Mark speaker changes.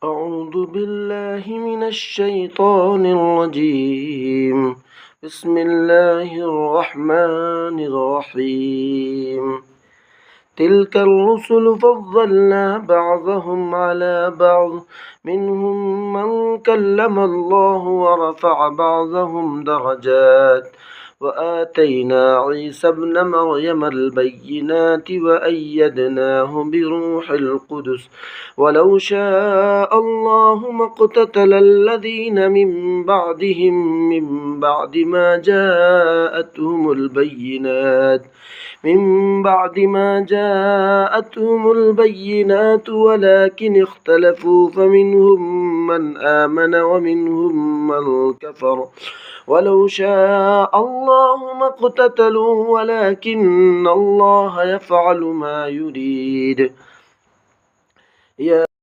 Speaker 1: أعوذ بالله من الشيطان الرجيم. بسم الله الرحمن الرحيم. تلك الرسل فضلنا بعضهم على بعض، منهم من كلم الله ورفع بعضهم درجات، وآتينا عيسى ابن مريم البينات وأيدناه بروح القدس، ولو شاء الله ما اقتتل الذين من بعد ما جاءتهم البينات ولكن اختلفوا، فمنهم من آمن ومنهم من كفر، ولو شاء الله ما اقتتلوا ولكن الله يفعل ما يريد.